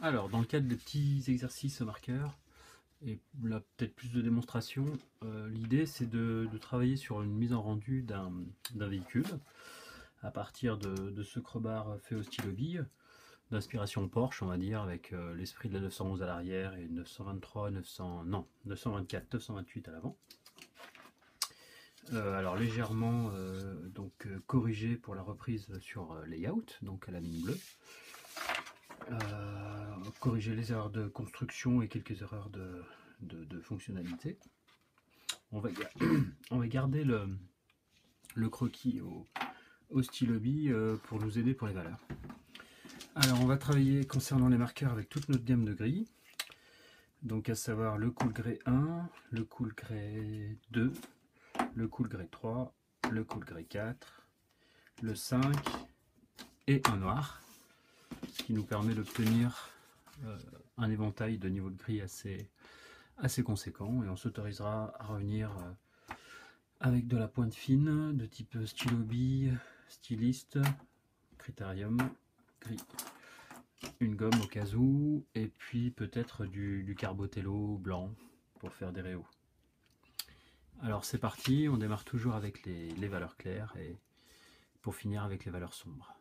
Alors, dans le cadre des petits exercices marqueurs, et là peut-être plus de démonstration, l'idée c'est de travailler sur une mise en rendu d'un véhicule à partir de ce crowbar fait au stylo bille, d'inspiration Porsche on va dire, avec l'esprit de la 911 à l'arrière et 923, 900, non, 924, 928 à l'avant. Alors légèrement corrigé pour la reprise sur layout, donc à la ligne bleue. Corriger les erreurs de construction et quelques erreurs de fonctionnalité. On va garder le croquis au stylo bille pour nous aider pour les valeurs. Alors on va travailler concernant les marqueurs avec toute notre gamme de gris, donc à savoir le cool grey 1, le cool grey 2, le cool grey 3, le cool grey 4, le 5 et un noir, ce qui nous permet d'obtenir un éventail de niveau de gris assez conséquent, et on s'autorisera à revenir avec de la pointe fine de type stylo bille, styliste, critérium, gris, une gomme au cas où, et puis peut-être du carbotello blanc pour faire des réaux. Alors c'est parti, on démarre toujours avec les valeurs claires et pour finir avec les valeurs sombres.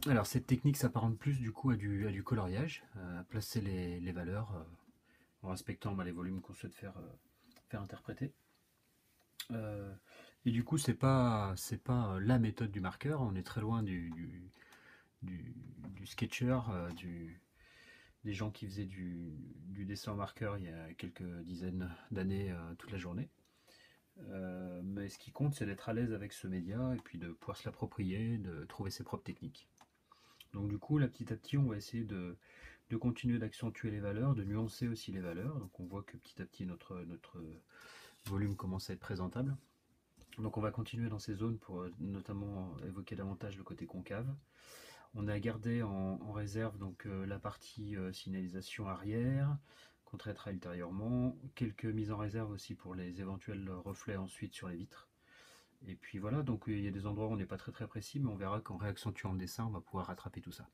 Alors cette technique s'apparente plus du coup à du coloriage, à placer les valeurs en respectant les volumes qu'on souhaite faire interpréter. Et du coup c'est pas la méthode du marqueur, on est très loin du sketcher, des gens qui faisaient du dessin en marqueur il y a quelques dizaines d'années toute la journée. Mais ce qui compte, c'est d'être à l'aise avec ce média et puis de pouvoir se l'approprier, de trouver ses propres techniques. Donc du coup, là, petit à petit, on va essayer de continuer d'accentuer les valeurs, de nuancer aussi les valeurs. Donc on voit que petit à petit, notre volume commence à être présentable. Donc on va continuer dans ces zones pour notamment évoquer davantage le côté concave. On a gardé en réserve donc la partie signalisation arrière qu'on traitera ultérieurement, quelques mises en réserve aussi pour les éventuels reflets ensuite sur les vitres. Et puis voilà, donc il y a des endroits où on n'est pas très précis, mais on verra qu'en réaccentuant le dessin, on va pouvoir rattraper tout ça.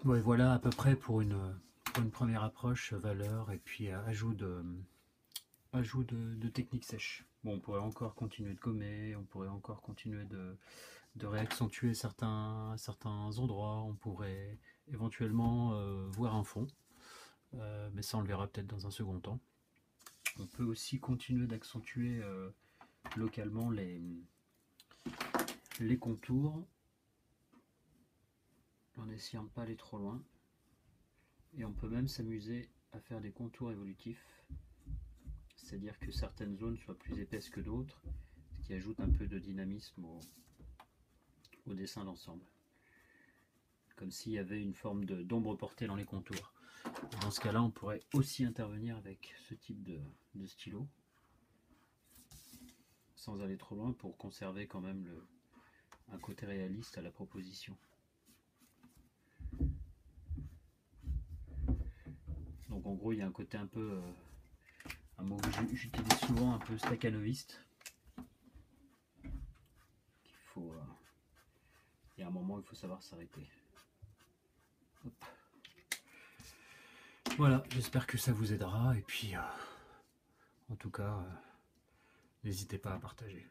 Ouais, voilà à peu près pour une première approche, valeur et puis ajout de techniques sèches. Bon, on pourrait encore continuer de gommer, on pourrait encore continuer de réaccentuer certains endroits, on pourrait éventuellement voir un fond, mais ça on le verra peut-être dans un second temps. On peut aussi continuer d'accentuer localement les contours en essayant de ne pas aller trop loin. Et on peut même s'amuser à faire des contours évolutifs, c'est-à-dire que certaines zones soient plus épaisses que d'autres, ce qui ajoute un peu de dynamisme au dessin d'ensemble. Comme s'il y avait une forme d'ombre portée dans les contours. Dans ce cas-là, on pourrait aussi intervenir avec ce type de stylo, sans aller trop loin, pour conserver quand même un côté réaliste à la proposition. Donc en gros, il y a un côté un peu, un mot que j'utilise souvent, un peu stakhanoviste. Il y a un moment où il faut savoir s'arrêter. Voilà, j'espère que ça vous aidera, et puis en tout cas, n'hésitez pas à partager.